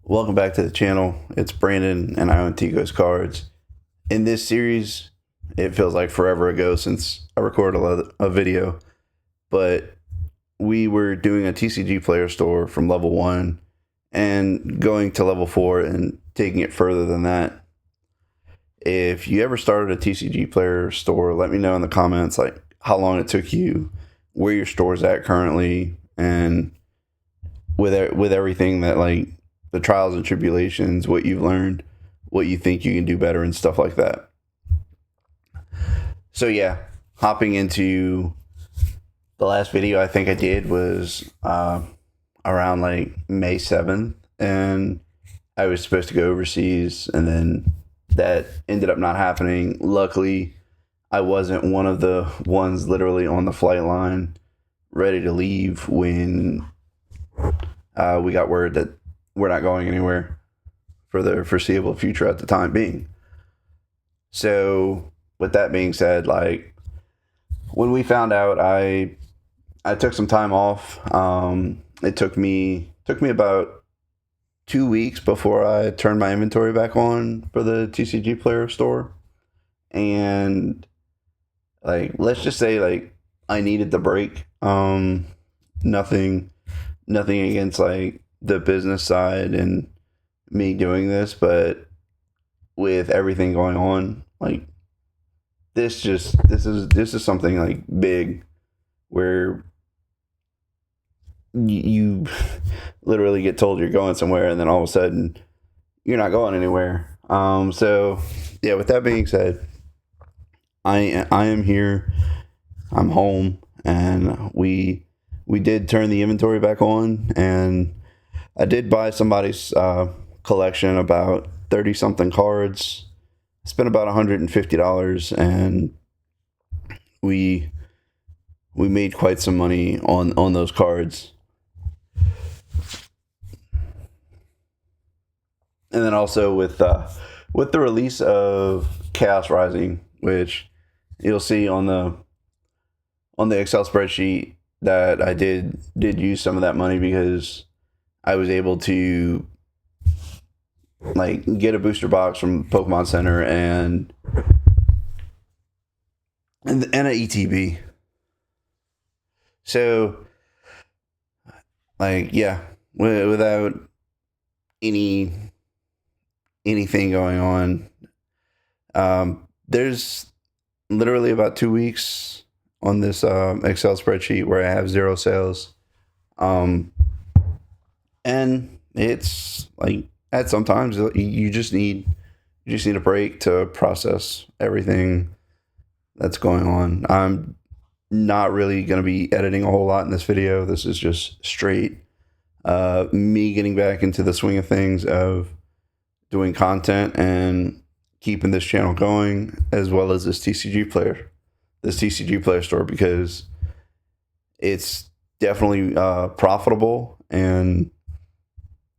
Welcome back to the channel. It's Brandon and I own Tico's Cards. In this series, it feels like forever ago since I recorded a video, but we were doing a TCG player store from level 1 and going to level 4 and taking it further than that. If you ever started a TCG player store, let me know in the comments like how long it took you, where your store's at currently, and with everything that like the trials and tribulations, what you've learned, what you think you can do better, and stuff like that. So yeah, hopping into the last video I think I did was around like May 7th, and I was supposed to go overseas, and then that ended up not happening. Luckily, I wasn't one of the ones literally on the flight line ready to leave when we got word that we're not going anywhere for the foreseeable future at the time being. So with that being said, like when we found out, I took some time off. It took me about 2 weeks before I turned my inventory back on for the TCG player store. And like, let's just say like I needed the break. Nothing against like the business side and me doing this, but with everything going on, like this is something like big where you literally get told you're going somewhere and then all of a sudden you're not going anywhere. So yeah, with that being said, I am here. I'm home, and we did turn the inventory back on, and I did buy somebody's collection, about 30 something cards. Spent about $150, and we made quite some money on those cards. And then also with the release of Chaos Rising, which you'll see on the Excel spreadsheet, that I did use some of that money because I was able to like get a booster box from Pokemon Center and an ETB. So like yeah, without anything going on, there's literally about 2 weeks on this Excel spreadsheet where I have 0 sales. And it's like at sometimes you just need a break to process everything that's going on. I'm not really going to be editing a whole lot in this video. This is just straight me getting back into the swing of things of doing content and keeping this channel going, as well as this TCG player store, because it's definitely profitable, and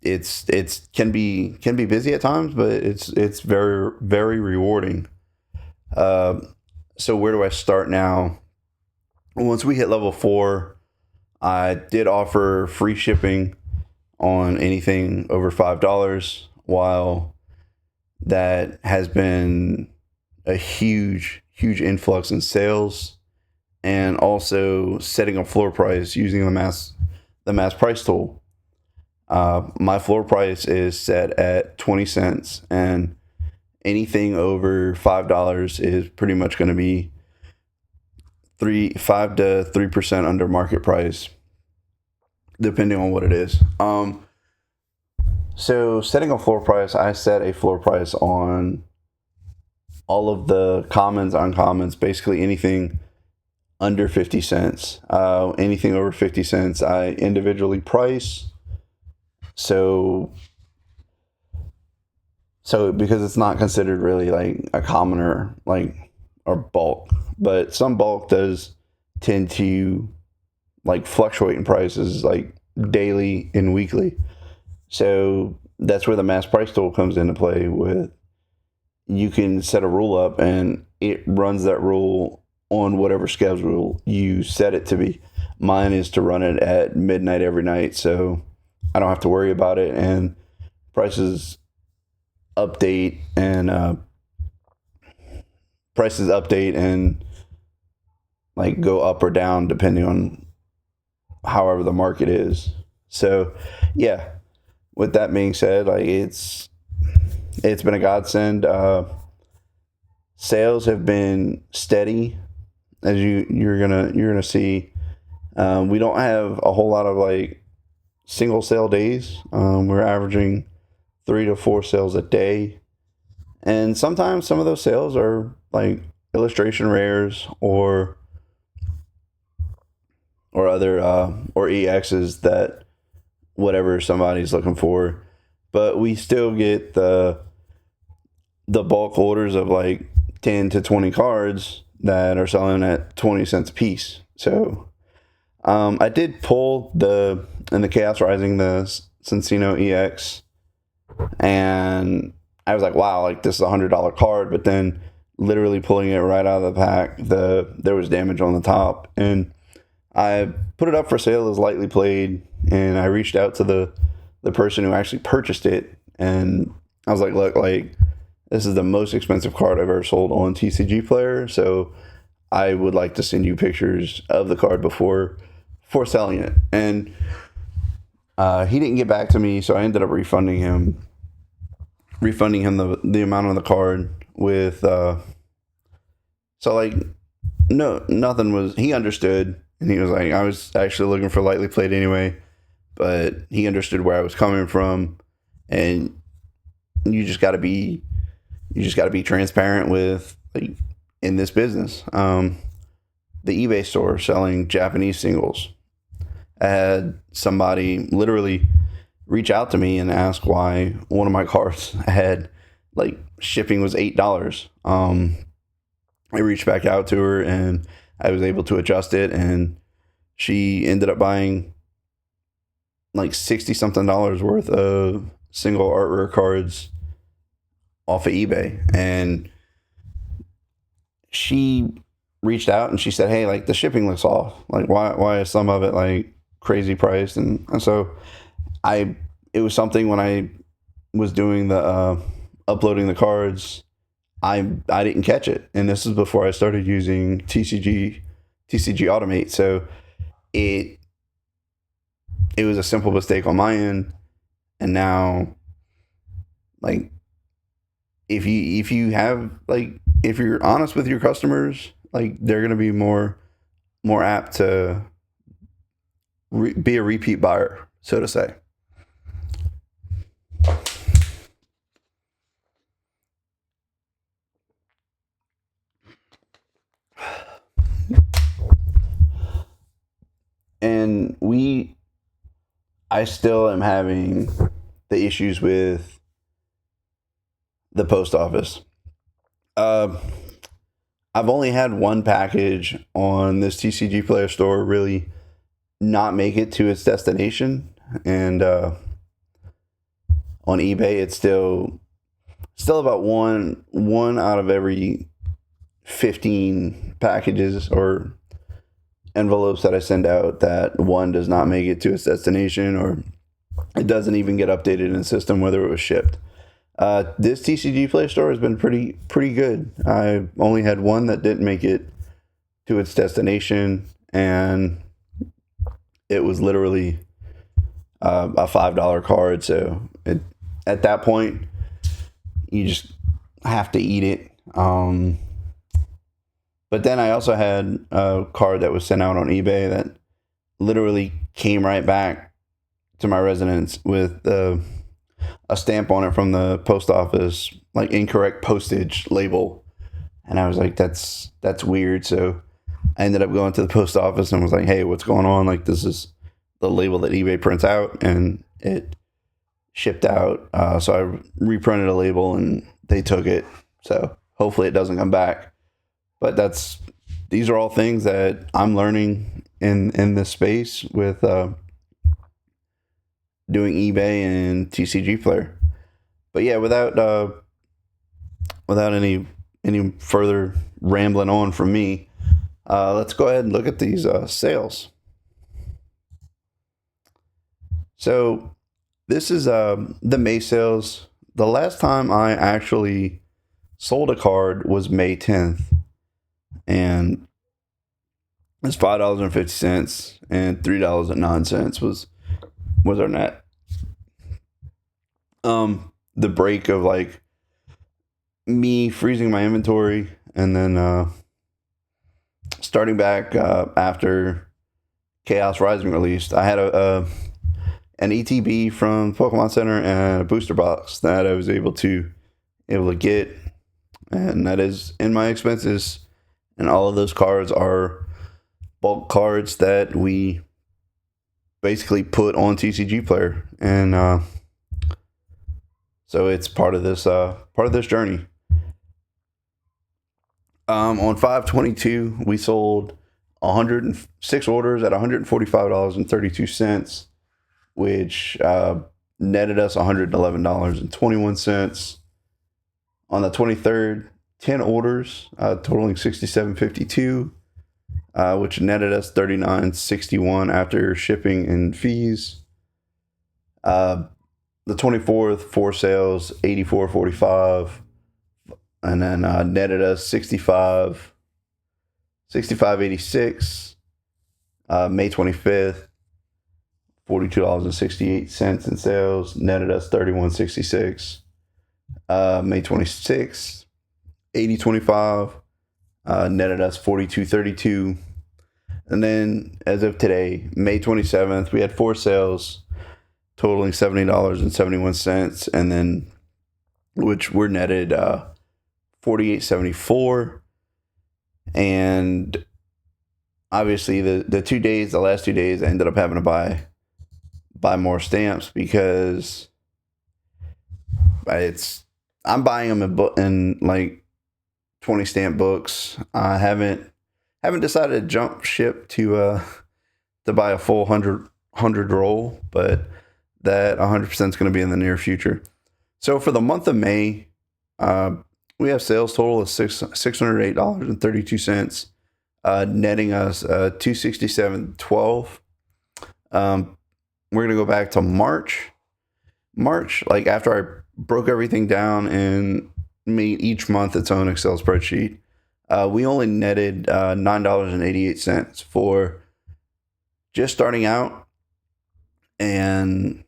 it's can be busy at times, but it's very, very rewarding. So where do I start now? Once we hit level 4, I did offer free shipping on anything over $5, while that has been a huge influx in sales, and also setting a floor price using the mass price tool. My floor price is set at 20 cents, and anything over $5 is pretty much going to be 5 to 3% under market price, depending on what it is. So setting a floor price, I set a floor price on all of the commons, uncommons, basically anything under 50 cents. Anything over 50 cents, I individually price. So because it's not considered really like a commoner, like, or bulk, but some bulk does tend to like fluctuate in prices like daily and weekly. So that's where the mass price tool comes into play. With you can set a rule up and it runs that rule on whatever schedule you set it to be. Mine is to run it at midnight every night, so I don't have to worry about it, and prices update and prices update and like go up or down depending on however the market is. So yeah, with that being said, like it's been a godsend. Sales have been steady, as you're gonna see. We don't have a whole lot of like single sale days. We're averaging 3 to 4 sales a day, and sometimes some of those sales are like illustration rares or other or EXs that whatever somebody's looking for. But we still get the bulk orders of like 10 to 20 cards that are selling at 20 cents a piece. So I did pull in the Chaos Rising the Cincino EX, and I was like, wow, like this is $100 card. But then literally pulling it right out of the pack, there was damage on the top, and I put it up for sale as lightly played, and I reached out to the person who actually purchased it, and I was like, look, like this is the most expensive card I've ever sold on TCGplayer, so I would like to send you pictures of the card before selling it. And he didn't get back to me, so I ended up refunding him the amount on the card with so like nothing was, he understood, and he was like, I was actually looking for lightly played anyway, but he understood where I was coming from, and you just got to be transparent with, like, in this business. The eBay store selling Japanese singles, I had somebody literally reach out to me and ask why one of my cards had, like, shipping was $8. I reached back out to her and I was able to adjust it, and she ended up buying like $60 something worth of single art rare cards off of eBay. And she reached out and she said, hey, like the shipping looks off. Like why is some of it like crazy priced? And so it was something when I was doing the uploading the cards, I didn't catch it. And this is before I started using TCG Automate. So it was a simple mistake on my end. And now, like, if you have, like, if you're honest with your customers, like, they're going to be more apt to be a repeat buyer, so to say. And I still am having the issues with the post office. I've only had one package on this TCGplayer store really not make it to its destination, and on eBay it's still about one out of every 15 packages or envelopes that I send out that one does not make it to its destination, or it doesn't even get updated in the system whether it was shipped. This TCGplayer store has been pretty good. I only had one that didn't make it to its destination, and it was literally a $5 card. So at that point, you just have to eat it. But then I also had a card that was sent out on eBay that literally came right back to my residence with a stamp on it from the post office, like incorrect postage label. And I was like, that's weird. So I ended up going to the post office and was like, hey, what's going on? Like, this is the label that eBay prints out, and it shipped out. So I reprinted a label and they took it. So hopefully it doesn't come back. But these are all things that I'm learning in this space with doing eBay and TCGplayer. But yeah, without any further rambling on from me, let's go ahead and look at these sales. So This is the May sales. The last time I actually sold a card was May 10th, and it's $5.50 and $3.09 was our net. The break of like me freezing my inventory and then starting back after Chaos Rising released, I had an ETB from Pokemon Center and a booster box that I was able to get, and that is in my expenses. And all of those cards are bulk cards that we basically put on TCGplayer, and so it's part of this journey. On 5/22, we sold 106 orders at $145.32, which netted us $111.21. On the 23rd, 10 orders totaling $67.52, which netted us $39.61 after shipping and fees. The 24th, 4 sales, $84.45, and then netted us $65.86. May 25th, $42.68 in sales, netted us $31.66. May 26th, $80.25, netted us $42.32. And then as of today, May 27th, we had 4 sales totaling $70.71, and then which were netted $48.74. And obviously the last 2 days, I ended up having to buy more stamps because I'm buying them in like 20 stamp books. I haven't decided to jump ship to buy a full 100 roll, but that 100% is going to be in the near future. So for the month of May, we have sales total of $608.32, netting us $267.12. We're going to go back to March, like after I broke everything down and made each month its own Excel spreadsheet. We only netted $9.88 for just starting out and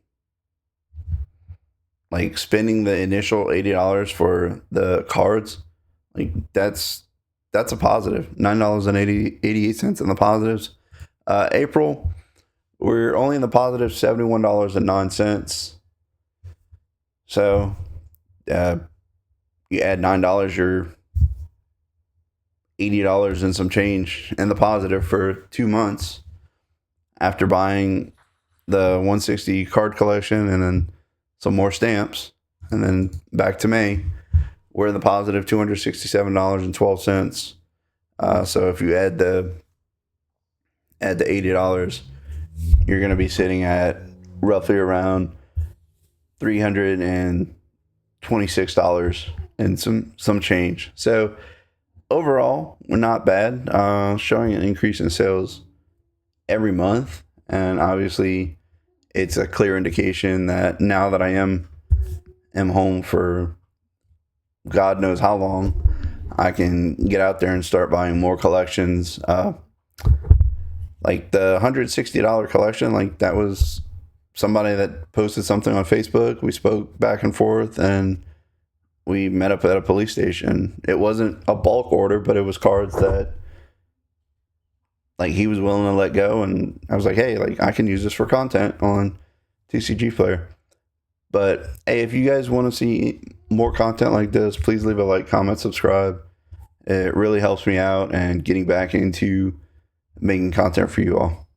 like spending the initial $80 for the cards. Like that's a positive. $9.88 in the positives. April, we're only in the positive $71.09. So you add $9, you're $80 and some change in the positive for 2 months after buying the 160 card collection and then some more stamps. And then back to May, we're in the positive $267.12. So if you add the $80, you're going to be sitting at roughly around $326 and some change. So overall, we're not bad. Showing an increase in sales every month, and obviously it's a clear indication that now that I am home for God knows how long, I can get out there and start buying more collections. Like the $160 collection, like that was somebody that posted something on Facebook. We spoke back and forth, and we met up at a police station. It wasn't a bulk order, but it was cards that like he was willing to let go, and I was like, hey, like I can use this for content on TCGplayer. But hey, if you guys want to see more content like this, please leave a like, comment, subscribe. It really helps me out and getting back into making content for you all.